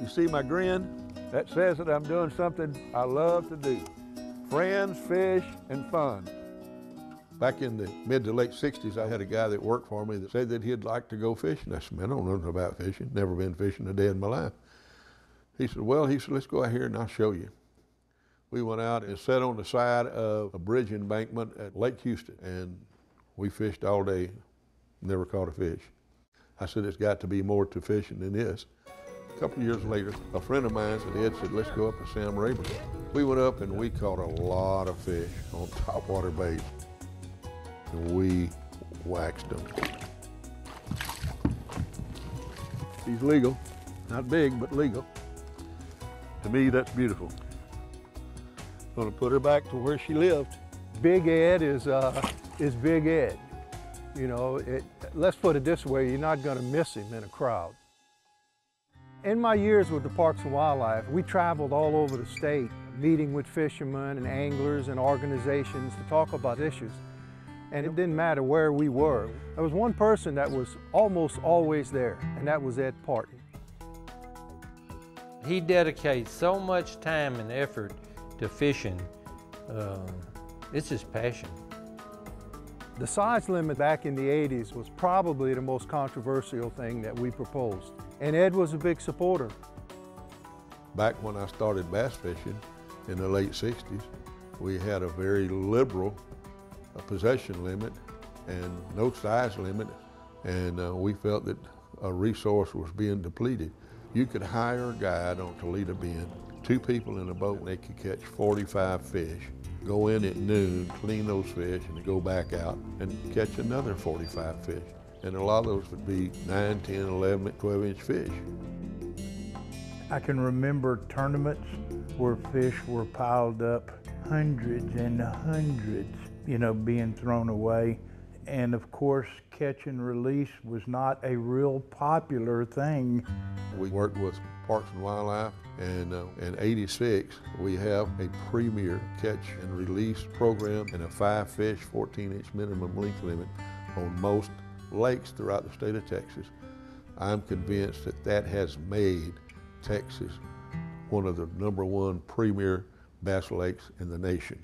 You see my grin? That says that I'm doing something I love to do. Friends, fish, and fun. Back in the mid to late 60s, I had a guy that worked for me that said that he'd like to go fishing. I said, man, I don't know nothing about fishing. Never been fishing a day in my life. He said, well, let's go out here and I'll show you. We went out and sat on the side of a bridge embankment at Lake Houston, and we fished all day, never caught a fish. I said, it's got to be more to fishing than this. A couple of years later, a friend of mine said, let's go up to Sam Rayburn. We went up and we caught a lot of fish on topwater bait. And we waxed them. He's legal, not big, but legal. To me, that's beautiful. Gonna put her back to where she lived. Big Ed is Big Ed. You know, let's put it this way, you're not gonna miss him in a crowd. In my years with the Parks and Wildlife, we traveled all over the state, meeting with fishermen and anglers and organizations to talk about issues. And it didn't matter where we were. There was one person that was almost always there, and that was Ed Parten. He dedicates so much time and effort to fishing. It's his passion. The size limit back in the 80s was probably the most controversial thing that we proposed. And Ed was a big supporter. Back when I started bass fishing in the late 60s, we had a very liberal possession limit and no size limit, and we felt that a resource was being depleted. You could hire a guide on Toledo Bend, 2 people in a boat, and they could catch 45 fish, go in at noon, clean those fish, and go back out and catch another 45 fish. And a lot of those would be 9, 10, 11, 12-inch fish. I can remember tournaments where fish were piled up, hundreds and hundreds, you know, being thrown away. And of course, catch and release was not a real popular thing. We worked with Parks and Wildlife, and in '86, we have a premier catch and release program and a 5-fish, 14-inch minimum length limit on most lakes throughout the state of Texas. I'm convinced that that has made Texas one of the #1 premier bass lakes in the nation.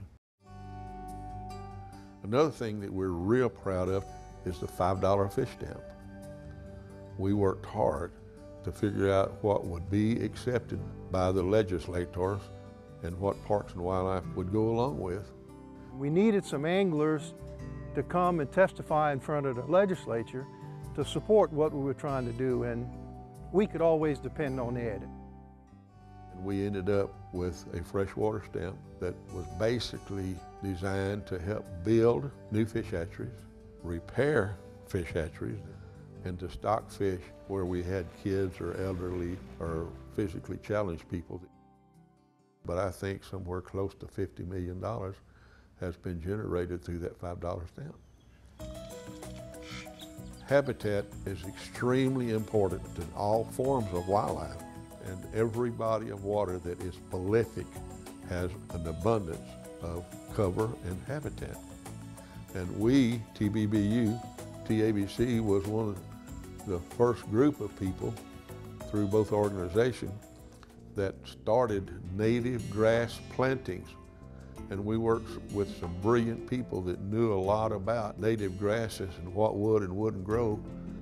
Another thing that we're real proud of is the $5 fish stamp. We worked hard to figure out what would be accepted by the legislators and what Parks and Wildlife would go along with. We needed some anglers to come and testify in front of the legislature to support what we were trying to do, and we could always depend on Ed. And we ended up with a freshwater stamp that was basically designed to help build new fish hatcheries, repair fish hatcheries, and to stock fish where we had kids or elderly or physically challenged people. But I think somewhere close to $50 million has been generated through that $5 stamp. Habitat is extremely important to all forms of wildlife, and every body of water that is prolific has an abundance of cover and habitat. And we, TBBU, TABC, was one of the first group of people through both organizations that started native grass plantings. And we worked with some brilliant people that knew a lot about native grasses and what would and wouldn't grow,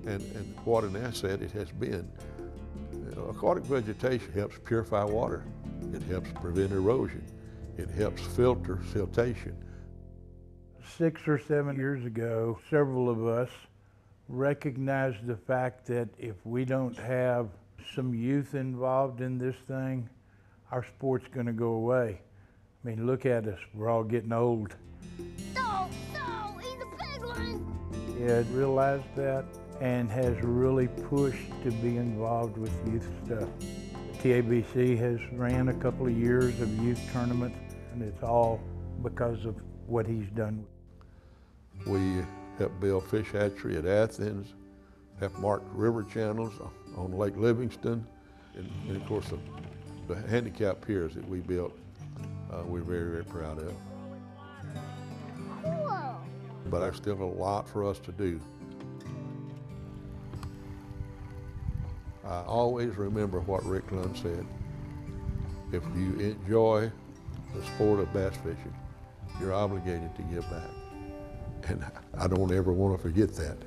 and what an asset it has been. Aquatic vegetation helps purify water. It helps prevent erosion. It helps filter siltation. 6 or 7 years ago, several of us recognized the fact that if we don't have some youth involved in this thing, our sport's going to go away. I mean, look at us, we're all getting old. He's a big one! He had realized that and has really pushed to be involved with youth stuff. TABC has ran a couple of years of youth tournaments, and it's all because of what he's done. We helped build fish hatchery at Athens, helped mark river channels on Lake Livingston, and of course the handicap piers that we built, we're very, very proud of. Cool. But there's still a lot for us to do. I always remember what Rick Lund said. If you enjoy the sport of bass fishing, you're obligated to give back. And I don't ever want to forget that.